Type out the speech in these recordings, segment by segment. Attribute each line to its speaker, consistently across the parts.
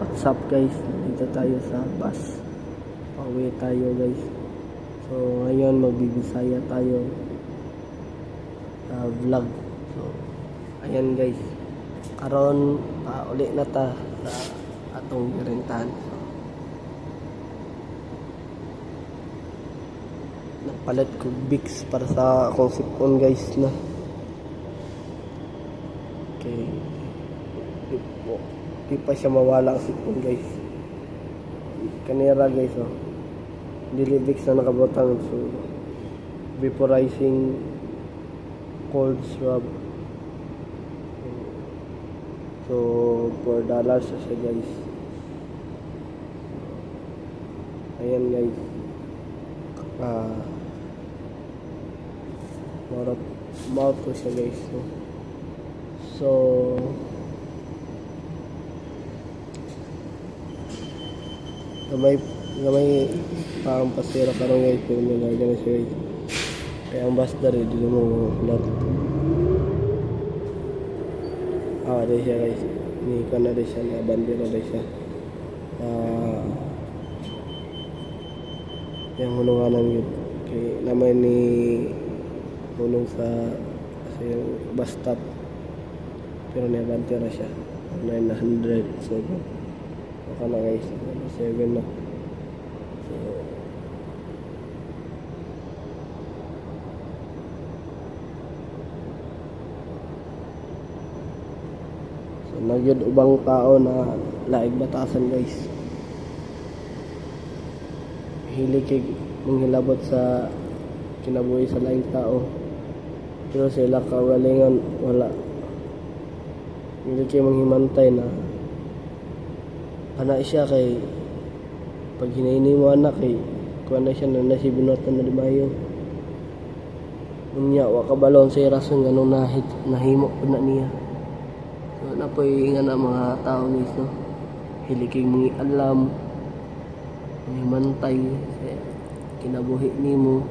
Speaker 1: What's up guys, dito tayo sa bus, pauwi tayo guys. So ngayon magbibisaya tayo vlog. So ayan guys, karon uli na ta sa atong girintahan. So nagpalit ko Bix para sa akong sipon guys na. Okay, di pa siya mawala ang sipon guys. Kanira guys, oh, Dilibix na nakabotang. So vaporizing cold swab. So $4 siya guys. Ayan guys, mouth ko siya guys, no? So gamay parang pasira karong guys, pero may lagyan na siya guys. Kaya ang bus dari dito mo lot. Dahil siya guys, ni ko na rin siya, na bandera rin siya. Yung hulunganan yun kay naman ni hulong sa kasi yung bus stop, pero nabantira siya 900. So baka na guys, 7 na. So nagyod ubang tao na laig batasan guys, hilig kay manghilabot sa kinabuhi sa laing tao, pero sila kawalingan wala. Hilig kay manghimantay na ana siya kay pag hinaini mo anak kay kuha na siya na nasibunotan na limayo. Unya wa kabalon sa rason ganong nahimo po na niya. So na po nga na mga tao niso, hilig kay mga alam himantay sa kinabuhi nimo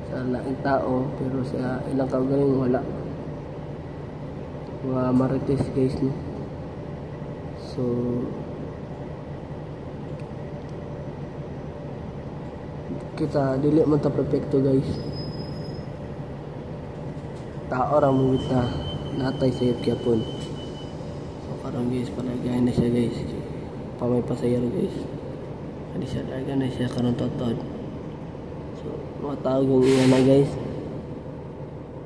Speaker 1: sa laing tao, pero sa ilang kaugaling wala. Mga marites guys, no? So kita dili man ta perfecto guys, tao ra mo kita natay sayop gyapon. So karon guys, palagay na siya guys, pamay pasayro guys, hindi siya laga na siya karon totod. So mga tao yung iyan na guys,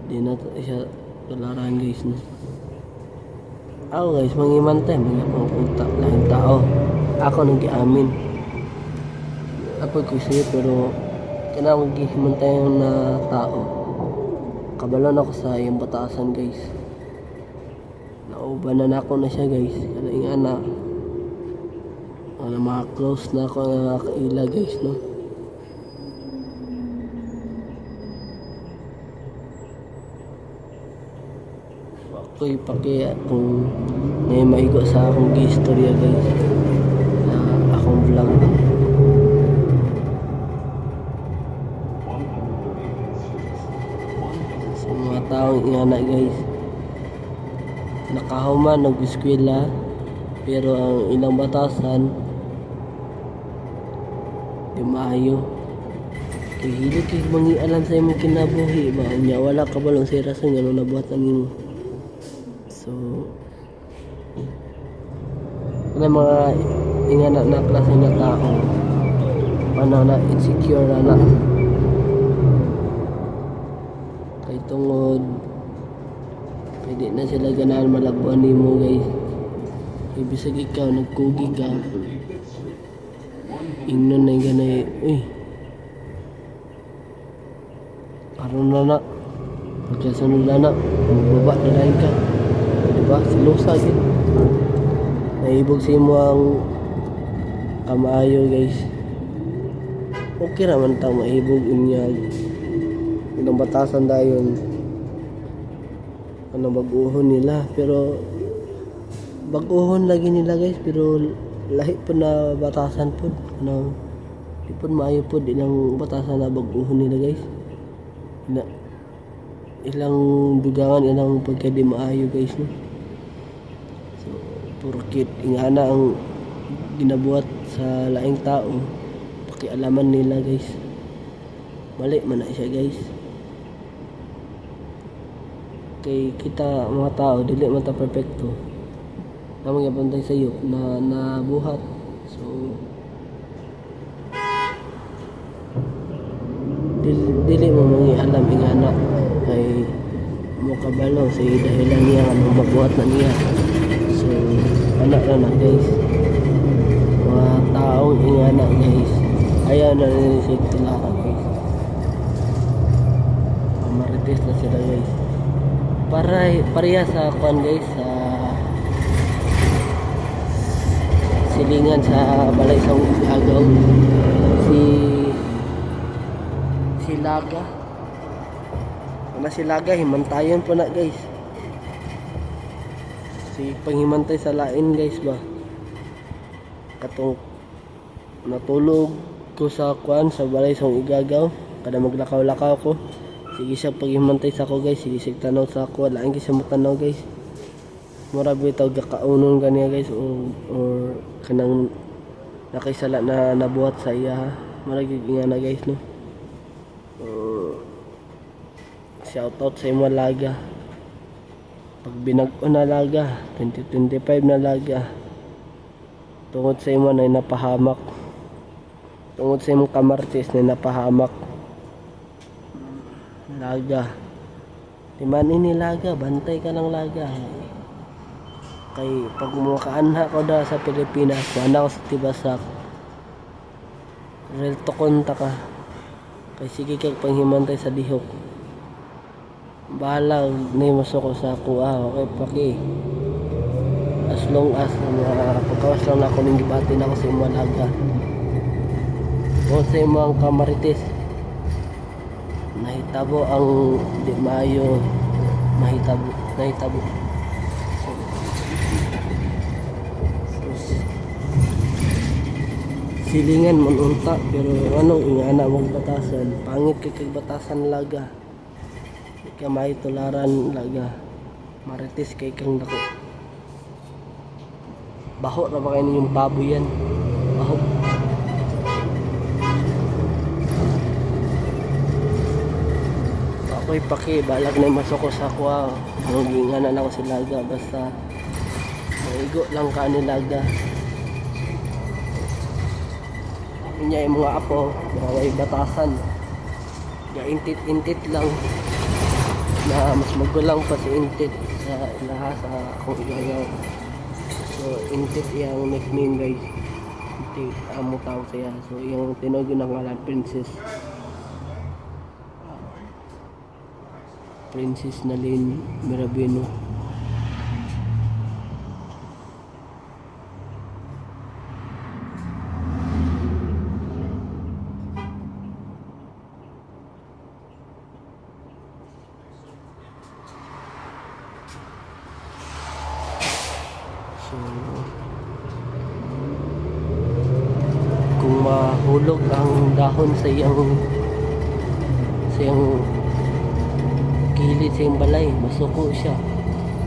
Speaker 1: di na siya tularan guys, no? Ako guys, mangimantay mga pangpunta laing tao, ako nang giamin ako kasi, pero kailangan maghihimantay na tao. Kabalon ako sa iyong batasan guys, naubanan ako na siya guys. Ano yung anak, mga close na ako na nakaila guys, no? Ako ipakaya kung may maigo sa akong gistorya guys, na akong vlog. Mga taong ingana guys, nakahuman nag-eskwela, pero ang ilang batasan di maayo. Kaya hilig kay mangialam sa imong kinabuhi ba niya, wala ka balong sa rason nga nabuhatan nimo. So ano mga ingana na klase na tao, ano na insecure na kay tungod pwede na sila ganahan malabuan nimo guys. Ibisag ikaw nagkugi ka, ingnon na ganay, aron na pagkasunod na magbaba na rin ka, diba? Silusa yun, naibog sa imo ang kamaayo guys. Okay naman tao maibog niya ilang batasan dayon, ano baguhon nila, pero baguhon lagi nila guys, pero lahi po na batasan po, ano di po maayo po ilang batasan na baguhon nila guys. Ilang dugangan ilang pagka di maayo guys, no? So porkit ingana ang ginabuhat sa laing tao, pakialaman nila guys. Mali man na siya guys. Kay kita mga tao dili man ta perfecto. Namang yapantay sa iyo na nabuhat. So dili mo mangialam ingana kay mo kabalo sa dahilan niya nga mabuhat na niya. So anak na guys, mga taong ingana guys, ayaw na rin siya tilaran guys. Marites na sila guys. Pareha sa kwan guys, sa silingan sa balay sa agaw, si Laga si Laga himantayan po na guys. Si panghimantay sa lain guys ba, katong natulog ko sa kwan sa balay sa igagaw, kada maglakaw-lakaw ko, sige siya paghimantay sa ako guys, sige siya tanaw sa ako, lain kasi mo tanaw guys. Mura bitaw gakaunon kaniya guys, or kanang nakaisala na nabuhat sa iya. Mura gigingana guys no. Shout out sa imo Laga. Pag binag-o na Laga, 2025 na Laga. Tungod sa imo na napahamak. Tungod sa imong kamartis na napahamak. Laga. Timanin ni Laga, bantay ka ng Laga. Kay pag mukhaanha ko da sa Pilipinas, wala ko sa Tibasak. Real to konta ka. Kay sige kag panghimantay sa dihok. Bahala na masoko sa kuha, okay paki. As long as pagkawas lang ako ning gibatin ako sa imo Laga. O sa imo ang kamarites. Nahitabo ang di maayo, nahitabo. Silingan man unta, pero anong ingana mong batasan, pangit kay batasan Laga. Di ka may tularan Laga, marites kay kang dako. Baho na ba kayo yung baboy yan? Baho. Ako'y paki, balag na masoko sa kuha. Anong ingana na ako si Laga, basta maigo lang ka ni Laga. Niya yung mga apo, may batasan, intit lang na mas magulang pa si intit sa lahat sa akong igayaw. So intit yung nickname guys, intit amo tawag siya. So yung tinawag ng ngalan Princess Nalin Mirabino. So, kung mahulog ang dahon sa iyang gilid sa iyang balay, masuko siya.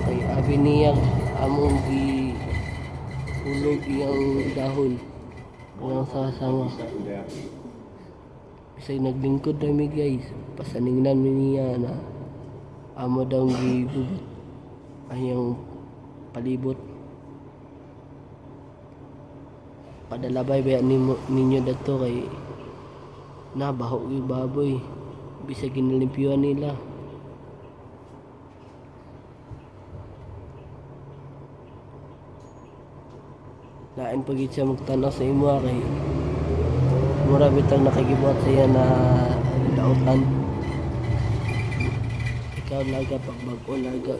Speaker 1: Kay abi niya among gihulog iyang dahon ng sasanga. Bisay naglingkod kami guys, pasaningnan niya na amo daw gigubat ayang palibot. Padalabay ba ninyo dato kay nabaho yung baboy, bisa ginalimpyuan nila. Lain pagit siya magtanaw sa imo kay mura bitang nakagibuhat siya na dautan. Ikaw Laga, pagbag-o Laga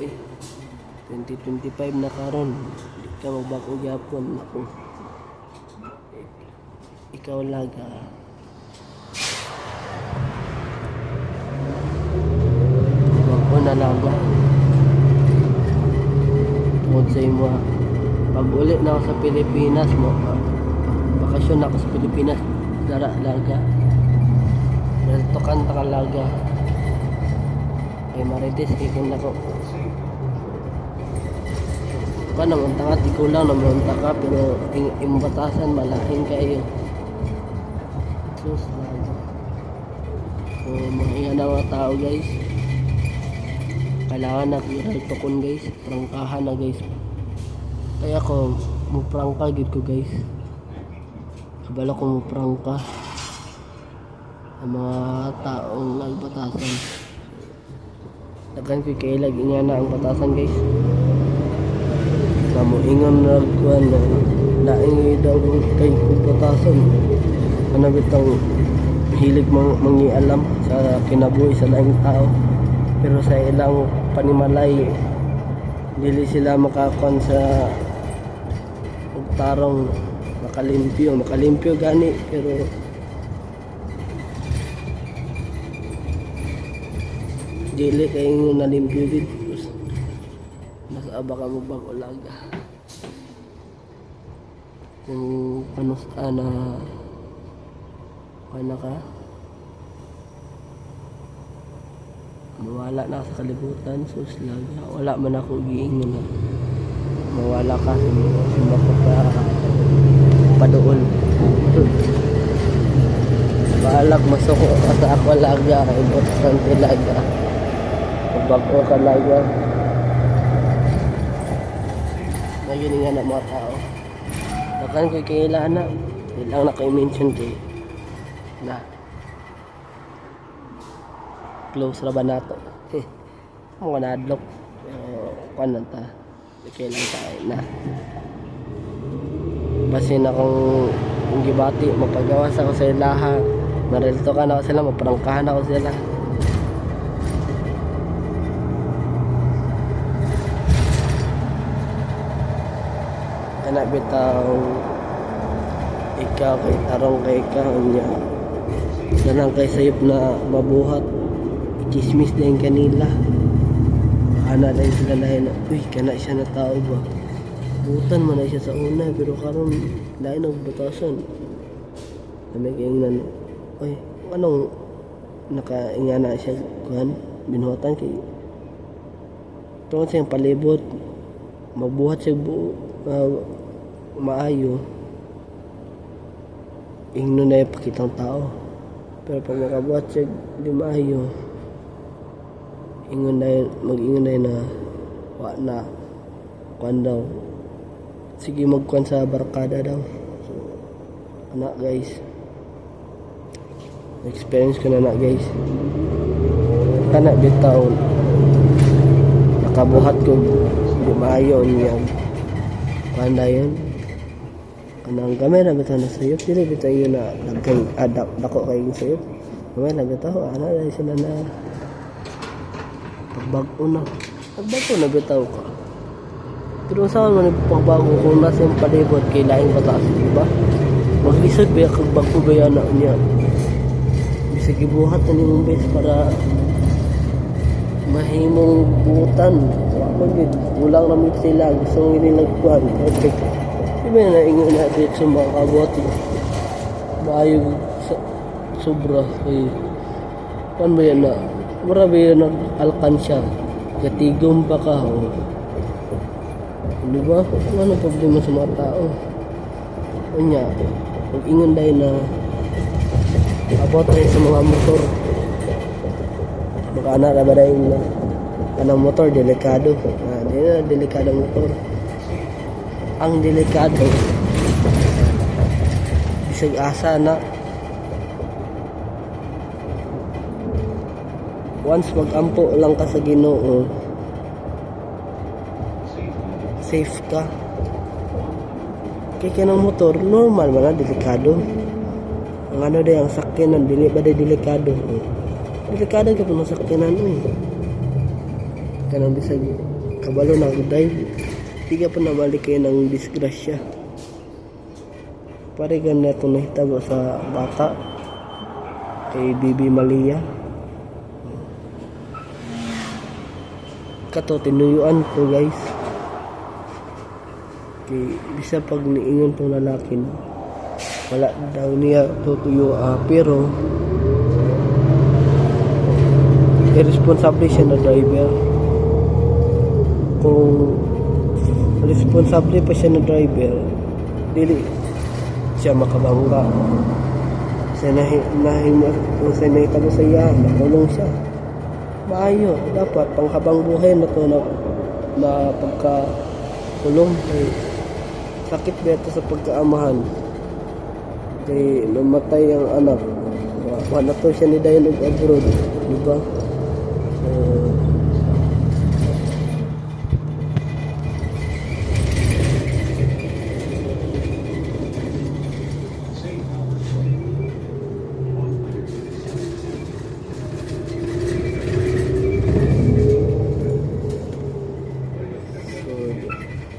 Speaker 1: 2025 na karon, di ka magbag-o gyapon ako. Ikaw Laga, bago na Laga. Tungod sa imo, pag uli na ako sa Pilipinas mo, bakasyon ako sa Pilipinas, dara Laga, reltokan ta ka Laga. Kay marites kay kung nako ka naman taka, ikaw lang naman taka, pero yung batasan malaking kayo. So mga iyan na mga tao guys, kailangan na viral tukon guys, prangkahan na guys. Kaya ko muprangka gid ko guys, kabalo ko muprangka ang mga taong nagbatasan. Dagan ko kailag niya na ang batasan guys. Kamu ingon na kuan na laing daw kay batasan. Ano bitang hilig mangialam sa kinabuhi sa laing tao, pero sa ilang panimalay dili sila makakuan sa tarong makalimpyo gani, pero dili kayo nalimpyo din. Mas aba ka mo bang ulaga kung panos na ano ka mawala na sa kalibutan. Sus laga, wala man ako giingon na mawala ka sa padoon. Baalak masuko ka sa ako laga, importante laga, bago ka laga. Nagyan nga na mga tao dakan ko'y kailangan na ilang na kayo mention kay na close ra ba nato mga nadlok kanan ta kailan tayo na basin akong gibati mapagawas ako sa ilaha, narelto ka na ako sila, maprangkahan ako sila. Anak bitaw ikaw kay tarong kay ikaw niya ganang kay sayop na mabuhat chismis din kanila. Ana dahil sila lain na uy kana siya na tao ba, butan man na siya sa una, pero karon lain og batasan kami kaingnan uy anong nakainga na siya kuhan binuhatan kay tungod siyang palibot magbuhat siya maayo ingno na yung pakitang tao, pero pag makabuhat siya di maayo ingon na na wa na kuan daw sige magkuan sa barkada daw. So anak guys, experience ko na guys, anak bitaw nakabuhat ko di maayo niya kuan dayon anang gamay na bitaw na sayop, dili bitaw yun na nagkay adapt dako kay sayop gamay na bitaw ana dahil sila na pagbago na bitaw ka, pero saan man pagbago kung nasa yung palibot kay laing batas, diba? Mag-isag ba kag bago ba na niya bisag ibuhat na nimong base para mahimong butan. So ako gid ulang ramit sila gusto nila kuan perfect. Diba na ingon na dito sa mga kabot maayo sobra kay kuan ba yan na marami na alkansya katigom pa ka o diba ano problema sa mga tao kanya pag ingon dahil na abot rin sa mga motor baka na ba dahil na kanang motor delikado di na delikado motor ang delikado bisag asa na once mag-ampo lang ka sa Ginoo safe ka kay kanang motor normal man na delikado ang ano day ang sakyanan dili ba day delikado delikado ka pa sakyanan kanang bisag kabalo na day di ka pa nabalik kayo ng disgrasya pare gan na itong nahitabo sa bata kay Bibi Malia kato tinuyuan ko guys kay bisa pag niingon tong lalaki wala daw niya tutuyo pero irresponsible siya na driver kung responsable pa siya na driver, dili siya makabangga. Sa sa nahitabo sa iya, nakulong siya. Maayo, dapat panghabang buhay na to na pagkakulong. Kay sakit beto sa pagkaamahan. Kay namatay ang anak. Wala to siya ni dayon og abroad, di ba?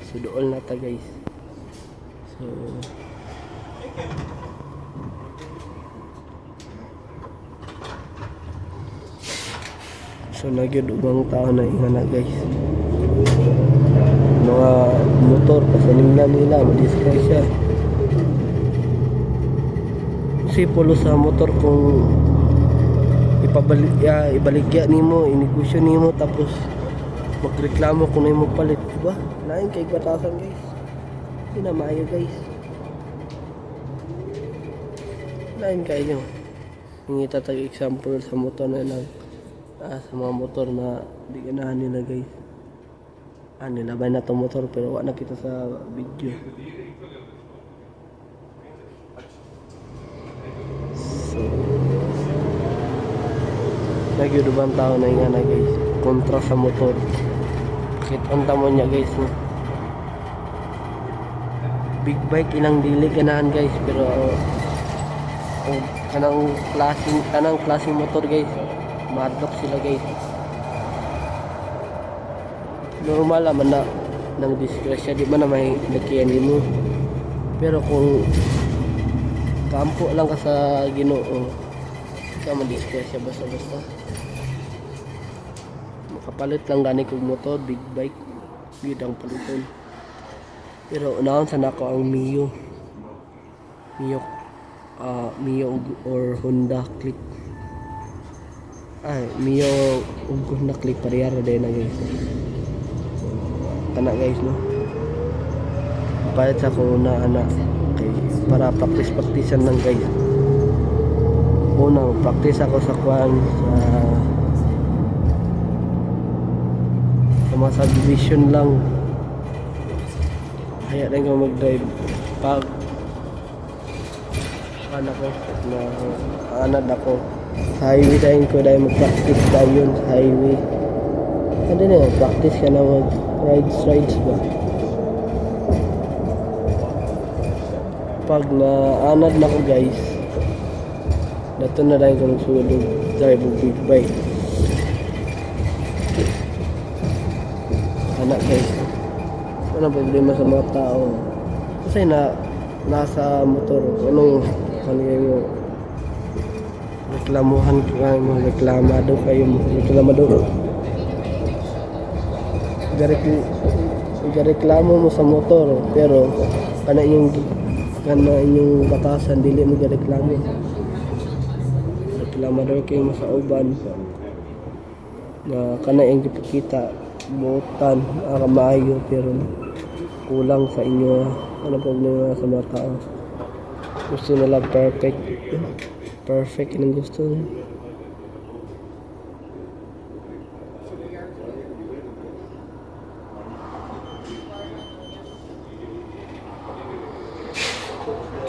Speaker 1: So doon na ta guys. So nagyod ubang tao na ingana guys. Mga motor pasaningnan nila madiskrasya. Sipulo sa motor kung ibaligya nimo, inegosyo nimo tapos magreklamo kung nimo palit, diba? Lain kay batasan guys. Hindi na maayo guys. Lain kayo. Hingi tatag example sa motor na lang. Sa mga motor na di ganahan nila guys. Nilabay na itong motor pero wala na kita sa video. So nagyudubang tao na nga na guys kontra sa motor. Kitanta mo niya guys no? Big bike ilang dili ganahan guys pero kanang klaseng motor guys madlock sila guys. Normal naman na ng disgrasya, di ba na may nakiyanin mo. Pero kung kampo lang ka sa Ginoo, ka madisgrasya basta-basta. Makapalit lang gani kong motor, big bike, bidang paliton. Pero unahon sa nako ang Mio or Honda Click. Mio ug Honda Click parehara din na guys. Kana guys no. Palit sa ko na anak kay para practice-practicean lang guys. Unang practice ako sa kwan sa mga subdivision lang. Kaya lang ako mag-drive pag anad ako sa highway dahil ko dahil mag-practice dahil sa highway. Ano na practice ka na mag-rides ba? Pag na-anad na ko guys, dato na dahil ko nagsulog drive ng big bike. Anak guys, ano problema sa mga tao? Kasi nasa motor, anong mo reklamuhan kayo, reklamado gareklamo mo sa motor pero kana inyong batasan dili mo gareklamo, reklamador kayo mo sa uban na kana yung gipakita buotan maayo pero kulang sa inyo. Ano problema sa mga tao? Gusto nila perfect yung gusto nila.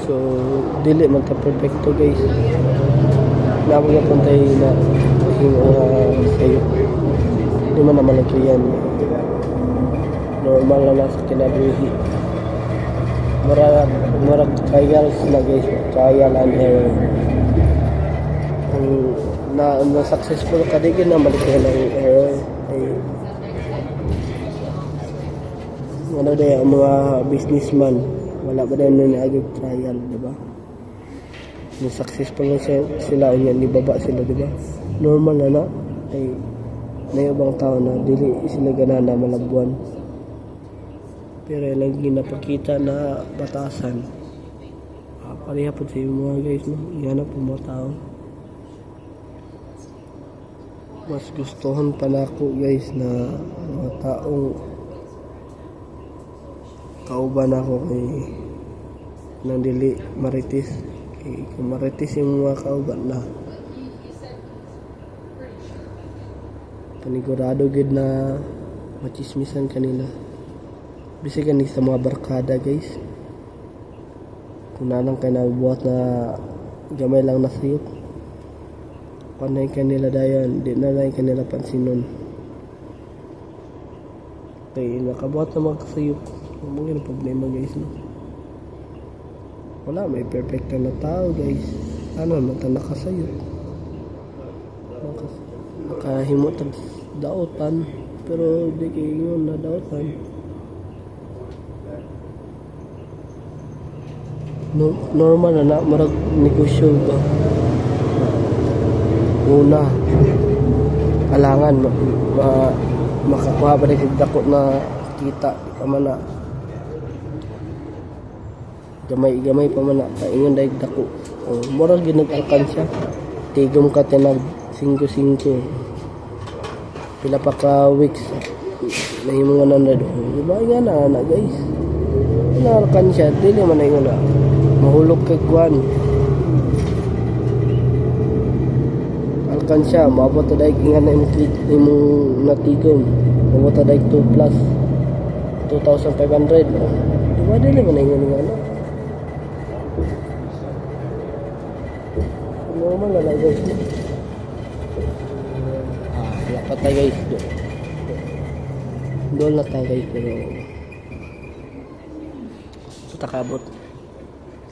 Speaker 1: So dili man ka perfecto guys. Namo gyapon tay na sayo. Di man naman ito yan. Normal na sa kinabuhi. Marag trials na guys, trial and error. Kung na successful ka digin na balik ka ng error ay ano day ang mga businessman wala ba din na agad trial, diba? Na successful na sila yan, ibaba sila, diba? Normal na ay may ibang tao na dili sila gana na malabuan. Pero lang ginapakita na batasan. Pareha po sa mga guys, no? Iyan na po mga tao. Mas gustuhan pa na ako guys na mga taong kauban ako kay nang dili maritis. Kay kung maritis yung mga kauban na panigurado gid na machismisan kanila. Bisig ni sa mga barkada guys. Kung nanang kay nabuhat na gamay lang na sayop. Panay kanila dayon, di na lang kanila pansinon. Kaya nakabuhat na mga kasayop. Mungkin problema guys, no? Wala, may perfect na tao guys. Ano, nakasayop. Nakahimot ang daotan. Pero di kayo yun na daotan. Normal na marag negosyo ba? Una, alangan makakuha pa rin dako na kita pa man na gamay pa man na paingon dahil dako. Mura ginag-alkansya tigom ka tinag 5-5 pila pa ka weeks nahimo nga na do. Diba nga na guys, na-alkansya dili man na yun na mahulog kay kuan alkansya maabot na dahil nga na imong natigom maabot na dahil 2 plus 2,500 diba dili man na yun nga na normal na lang guys. Lapat na guys doon na tayo guys pero patakabot.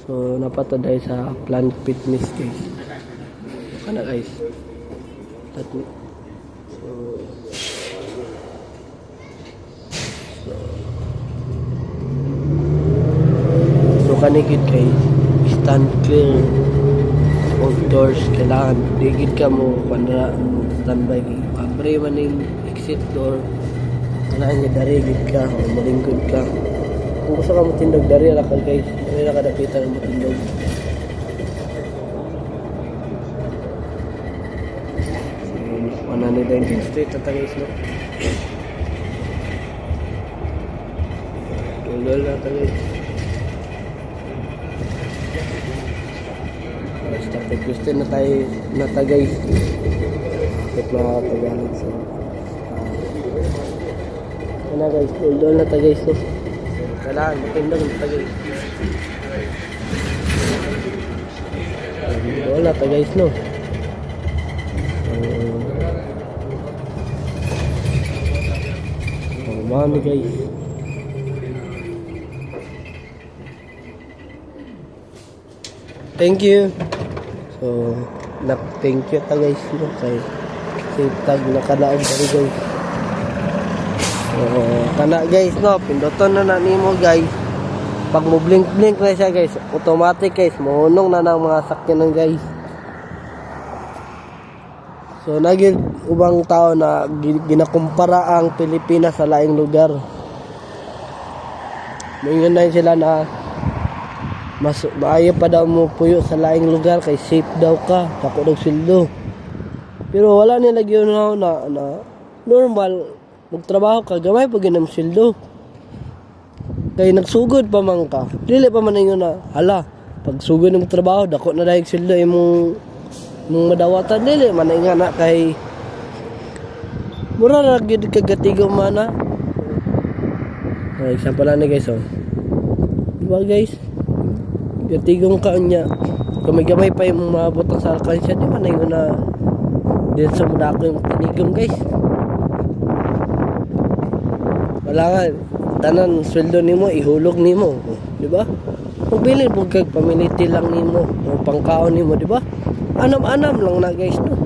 Speaker 1: So napataday sa Plant Fitness guys. Kana guys. So kanigid kay stand clear of doors kailangan digid ka mo para standby kay pabre man yung exit door kailangan niya darigid ka o malingkod ka. Kung gusto ka matindog dari ra ka guys, dari ra ka dapitan ng matindog. Manani din yung street at guys no. Tulol na guys. Start the question na tayo natagay. Bakit mga Tagalog so. Ano guys, tulol na guys no. Kailangan matindog na guys. Wala pa guys no. Mami guys. Thank you. So, thank you ta guys no kay tag nakalaog dali guys. Kana guys no, pinduton na nimo guys. Pag mo blink na siya guys, automatic guys, mahunong na ng mga sakyanan guys. So naging ubang tao na ginakumpara ang Pilipinas sa laing lugar. Mingon na sila na mas maayo pa daw mo puyo sa laing lugar kay safe daw ka, dako daw sildo. Pero wala nila gyud na normal magtrabaho ka gamay pag ginam sildo. Kay nagsugod pa man ka. Dili pa man ingon na hala, pag sugod ng trabaho dako na daig sildo imong madawatan dili man nga na kay mura ra gyud kagatigo man na. Example na guys oh. Diba guys? Gatigong ka niya. Gamay-gamay pa yung maabot sa alkansya di man ingon na dili sa mudako yung tinigom guys. Wala nga tanan sweldo nimo ihulog nimo, di ba? Magbili mo kag pamiliti lang nimo o pangkaon nimo, di ba? Anam-anam lang na guys no.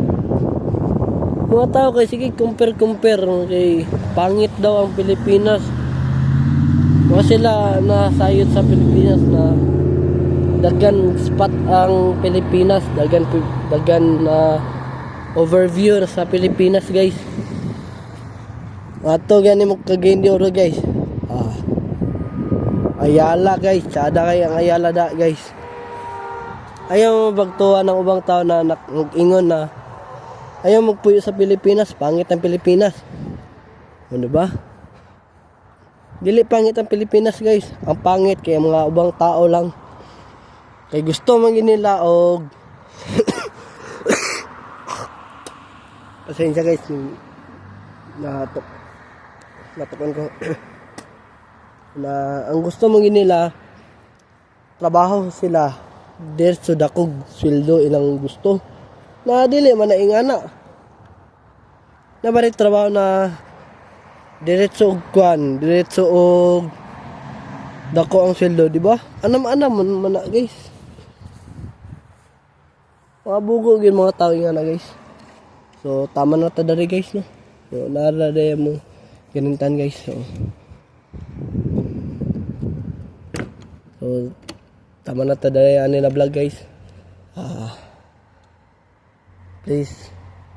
Speaker 1: Mga tao kay sige compare kay pangit daw ang Pilipinas. Mga sila nasayod sa Pilipinas na dagan spot ang Pilipinas, dagan na overview sa Pilipinas guys. Ato gani mo kagindi oro guys. Ayala guys, sada kay ang Ayala da guys. Ayaw magtuwa ng ubang tao na mag-ingon na ayaw magpuyo sa Pilipinas, pangit ang Pilipinas. Ano ba? Dili pangit ang Pilipinas guys. Ang pangit kay mga ubang tao lang. Kay gusto man gid nila og pasensya guys, natukon ko na ang gusto mo nila trabaho sila diretso dakog sweldo ilang gusto na dili man naingana na bari trabaho na diretso og kwan diretso og dako ang sweldo, di ba? Anam-anam man na guys, mga bugo gyud mga tao nga na guys. So tama na ta dari guys no. So narada mo ganintan guys. So tama na ta dari ani na vlog guys. Please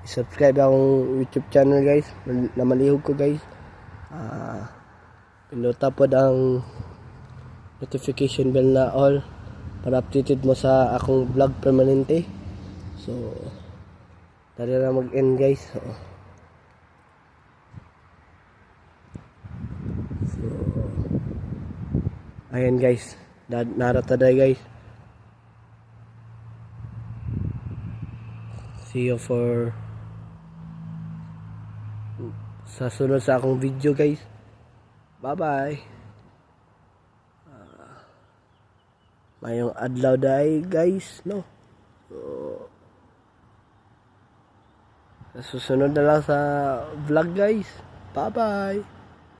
Speaker 1: subscribe akong YouTube channel guys. Na malihog ko guys. Pinduta pod ang notification bell na all para updated mo sa akong vlog permanente. So dari na mag-end guys. So ayan guys, narata guys. See you for sa sunod sa akong video guys. Bye bye. Mayong adlaw day guys no. So susunod na lang sa vlog guys. Bye bye.